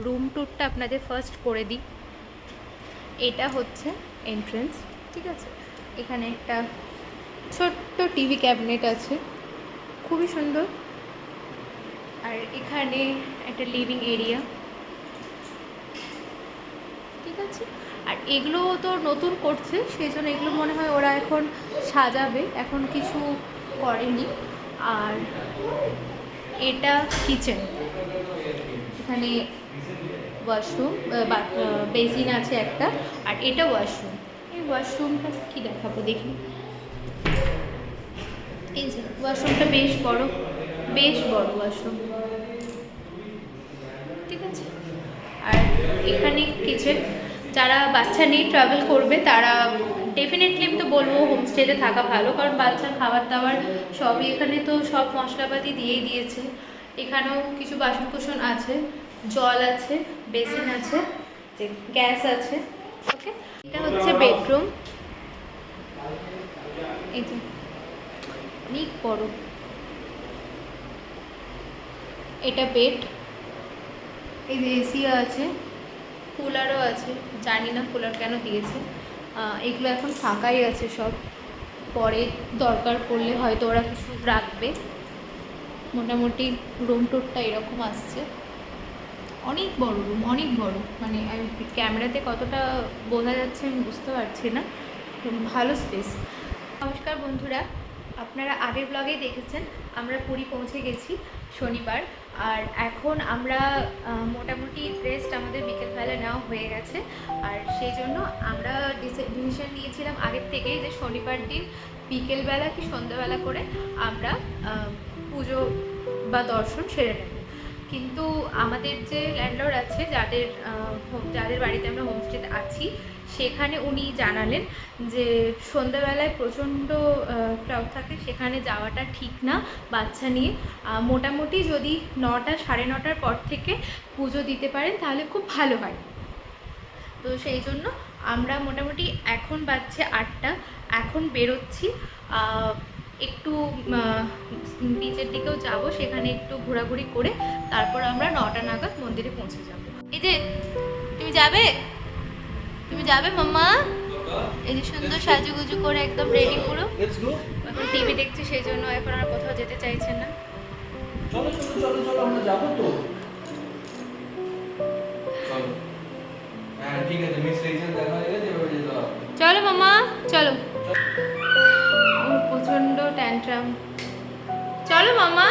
Room ট্যুরটা আপনাদের first করে দিই। এটা হচ্ছে এন্ট্রেন্স, ঠিক আছে। এখানে একটা ছোট্ট টিভি ক্যাবিনেট আছে, খুবই সুন্দর। আর এখানে একটা লিভিং এরিয়া, ঠিক আছে। আর এগুলো তো নতুন করছে, সেই জন্য এগুলো মনে হয় ওরা এখন সাজাবে, এখন কিছু করেনি। আর এটা কিচেন, এখানে ওয়াশরুম, বেসিন আছে একটা, আর এটা ওয়াশরুম। এই ওয়াশরুমটা কি দেখাবো দেখি। এই যে ওয়াশরুমটা বেশ বড়, বেশ বড় ওয়াশরুম, ঠিক আছে। আর এখানে কিচেন, যারা বাচ্চা নিয়ে ট্রাভেল করবে তারা ডেফিনেটলি আমি তো বলবো হোমস্টেতে থাকা ভালো, কারণ বাচ্চার খাবার দাবার সবই এখানে তো সব মশলাপাতি দিয়েই দিয়েছে। এখানেও কিছু বাসনকুসন আছে, জল আছে, বেসিন আছে, যে গ্যাস আছে। ওকে, এটা হচ্ছে বেডরুম। এই যে অনেক বড়, এটা বেড। এই যে এসিও আছে, কুলারও আছে, জানি না কুলার কেন দিয়েছে। এগুলো এখন ফাঁকাই আছে সব, পরে দরকার পড়লে হয়তো ওরা কিছু রাখবে। মোটামুটি রুম টুরটা এরকম আসছে। অনেক বড় রুম, অনেক বড়, মানে আমি ক্যামেরাতে কতটা বোঝা যাচ্ছে আমি বুঝতে পারছি না, ভালো স্পেস। নমস্কার বন্ধুরা, আপনারা আগের ব্লগেই দেখেছেন আমরা পুরী পৌঁছে গেছি শনিবার। আর এখন আমরা মোটামুটি রেস্ট আমাদের বিকেলবেলা নেওয়া হয়ে গেছে। আর সেই জন্য আমরা ডিসিশন নিয়েছিলাম আগের থেকেই যে শনিবার দিন বিকেলবেলা কি সন্ধ্যাবেলা করে আমরা পুজো বা দর্শন সেরে নেব। কিন্তু আমাদের যে ল্যান্ডলর্ড আছে, যাদের বাড়িতে আমরা হোমস্টেতে আছি, সেখানে উনি জানালেন যে সন্ধ্যাবেলায় প্রচণ্ড ক্রাউড থাকে, সেখানে যাওয়াটা ঠিক না বাচ্চা নিয়ে। মোটামুটি যদি 9টা সাড়ে 9টার পর থেকে পুজো দিতে পারেন তাহলে খুব ভালো হয়। তো সেই জন্য আমরা মোটামুটি এখন বাজছে 8টা, এখন বেরোচ্ছি। একটু বিচের দিকেও যাব, সেখানে একটু ঘোরাঘুরি করে তারপর আমরা 9টা নাগাদ মন্দিরে পৌঁছে যাব। এই যে তুমি যাবে, তুমি যাবে মাম্মা? এই যে সুন্দর সাজুগুজু করে একদম রেডি পুরো, এখন টিভি দেখছি, সেই জন্য এখন আর কোথাও যেতে চাইছে না। চলো চলো চলো চলো, আমরা যাবো তো। চলো, হ্যাঁ ঠিক আছে, মিস রেইচেল দেখা হয়ে গেছে, এবার যেতে হবে। চলো মামা, চলো। ওর প্রচন্ড ট্যান্ট্রাম। চলো মামা,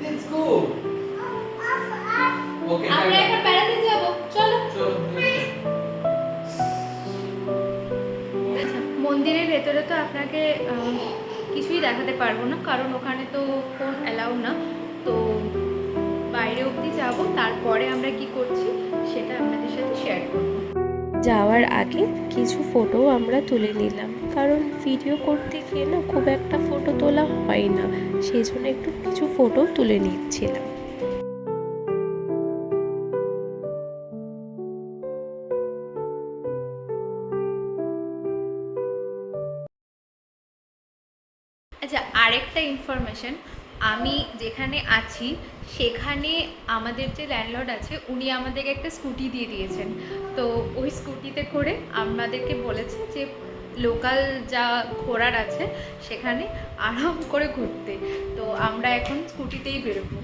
লেটস গো। ওকে, আমরা এখন বেড়াতে যাব, চলো। চলো। মন্দিরের ভেতরে তো আপনাকে কিছুই দেখাতে পারবো না, কারণ ওখানে তো ফোন অ্যালাউ না। তো বাইরে অবধি যাব, তারপরে আমরা কি করছি সেটা আপনাদের সাথে শেয়ার করব। যাওয়ার আগে কিছু ফটো আমরা তুলে নিলাম, কারণ ভিডিও করতে গিয়ে না খুব একটা ফটো তোলা হয় না, সেই জন্য একটু কিছু ফটো তুলে নিচ্ছিলাম। আচ্ছা, আরেকটা ইনফরমেশন, আমি যেখানে আছি সেখানে আমাদের যে ল্যান্ডলর্ড আছে উনি আমাদেরকে একটা স্কুটি দিয়ে দিয়েছেন। তো ওই স্কুটিতে করে আমাদেরকে বলেছে যে লোকাল যা ঘোরার আছে সেখানে আরাম করে ঘুরতে। তো আমরা এখন স্কুটিতেই বেরোবো।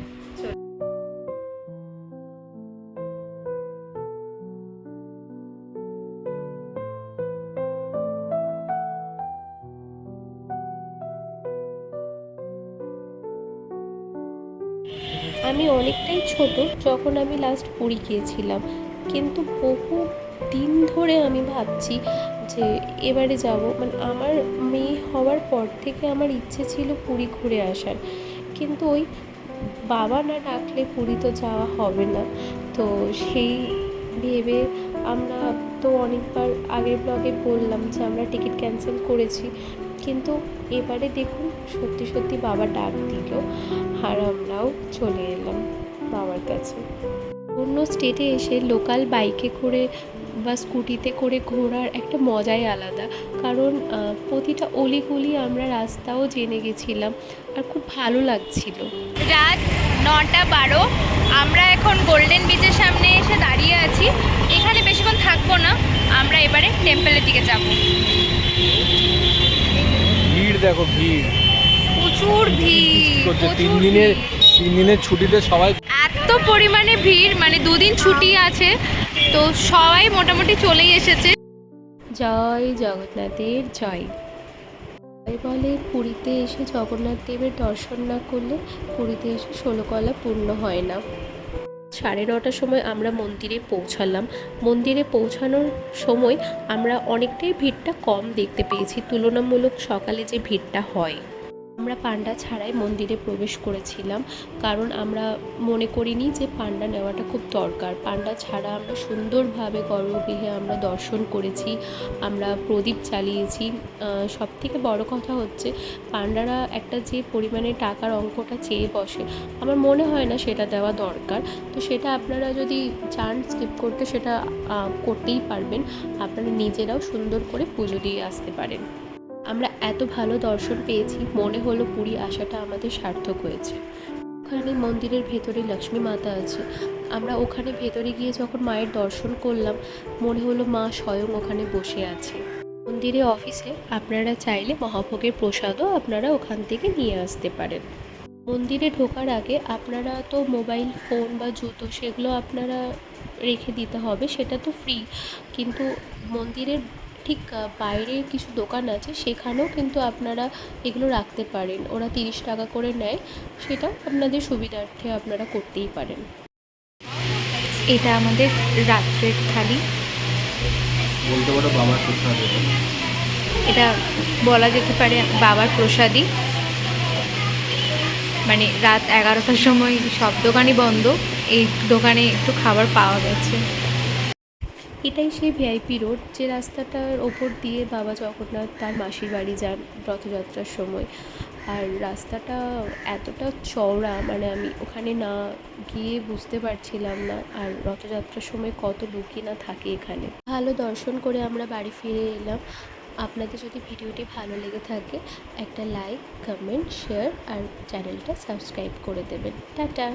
আমি অনেকটাই ছোট যখন আমি লাস্ট পুরী গিয়েছিলাম, কিন্তু বহু দিন ধরে আমি ভাবছি যে এবারে যাব। মানে আমার মেয়ে হওয়ার পর থেকে আমার ইচ্ছে ছিল পুরী ঘুরে আসার, কিন্তু ওই বাবা না ডাকলে পুরী তো যাওয়া হবে না। তো সেই ভেবে আমরা তো অনেকবার আগের ব্লগে বললাম যে আমরা টিকিট ক্যান্সেল করেছি, কিন্তু এবারে দেখুন সত্যি সত্যি বাবা ডাক দিল, আর আমরাও চলে এলাম বাবার কাছে। অন্য স্টেটে এসে লোকাল বাইকে করে বা স্কুটিতে করে ঘোরার একটা মজাই আলাদা, কারণ প্রতিটা অলিগলি আমরা রাস্তাও জেনে গেছিলাম আর খুব ভালো লাগছিল। রাত 9:12, আমরা এখন গোল্ডেন বিচের সামনে এসে দাঁড়িয়ে আছি। এখানে বেশিক্ষণ থাকবো না, আমরা এবারে টেম্পলের দিকে যাব। ভিড় দেখো, ভিড় প্রচুর ভিড়, করছে। প্রচুর 3 ভিড়। দিনের ছুটিতে সবাই এত পরিমাণে ভিড়, মানে 2 দিন ছুটি আছে তো সবাই মোটামুটি চলেই এসেছে। জয় জগন্নাথের জয়। তাই বলে পুরীতে এসে জগন্নাথ দেবের দর্শন না করলে পুরীতে এসে 16 কলা পূর্ণ হয় না। 9:30টার সময় আমরা মন্দিরে পৌঁছালাম। মন্দিরে পৌঁছানোর সময় আমরা অনেকটাই ভিড়টা কম দেখতে পেয়েছি তুলনামূলক সকালে যে ভিড়টা হয়। আমরা পান্ডা ছাড়াই মন্দিরে প্রবেশ করেছিলাম, কারণ আমরা মনে করিনি যে পান্ডা নেওয়াটা খুব দরকার। পান্ডা ছাড়া আমরা সুন্দরভাবে গর্ভগৃহে আমরা দর্শন করেছি, আমরা প্রদীপ জ্বালিয়েছি। সবথেকে বড় কথা হচ্ছে পান্ডারা একটা যে পরিমাণে টাকার অঙ্কটা চেয়ে বসে, আমার মনে হয় না সেটা দেওয়া দরকার। তো সেটা আপনারা যদি চান স্কিপ করতে, সেটা করতেই পারবেন। আপনারা নিজেরাও সুন্দর করে পুজো দিয়ে আসতে পারেন। আমরা এত ভালো দর্শন পেয়েছি, মনে হলো পুরী আসাটা আমাদের সার্থক হয়েছে। ওখানে মন্দিরের ভেতরে লক্ষ্মী মাতা আছে। আমরা ওখানে ভেতরে গিয়ে যখন মায়ের দর্শন করলাম, মনে হলো মা স্বয়ং ওখানে বসে আছে। মন্দিরে অফিসে আপনারা চাইলে মহাভোগের প্রসাদও আপনারা ওখান থেকে নিয়ে আসতে পারেন। মন্দিরে ঢোকার আগে আপনারা তো মোবাইল ফোন বা জুতো সেগুলো আপনারা রেখে দিতে হবে, সেটা তো ফ্রি। কিন্তু মন্দিরের ঠিক বাইরে কিছু দোকান আছে, সেখানেও কিন্তু আপনারা এগুলো রাখতে পারেন। ওরা 30 টাকা করে নেয়, সেটা আপনাদের সুবিধার্থে আপনারা করতেই পারেন। এটা আমাদের রাত্রের থালি। বলতে পারো বাবার প্রসাদ। এটা বলা যেতে পারে বাবার প্রসাদই। মানে রাত 11টার সময় সব দোকানই বন্ধ, এই দোকানে একটু খাবার পাওয়া গেছে। এটাই সেই ভিআইপি রোড, যে রাস্তাটার ওপর দিয়ে বাবা জগন্নাথ তার মাসির বাড়ি যান রথযাত্রার সময়। আর রাস্তাটা এতটা চওড়া, মানে আমি ওখানে না গিয়ে বুঝতে পারছিলাম না আর রথযাত্রার সময় কত লোকই না থাকে এখানে। ভালো দর্শন করে আমরা বাড়ি ফিরে এলাম। আপনাদের যদি ভিডিওটি ভালো লেগে থাকে, একটা লাইক, কমেন্ট, শেয়ার আর চ্যানেলটা সাবস্ক্রাইব করে দেবেন। টাটা।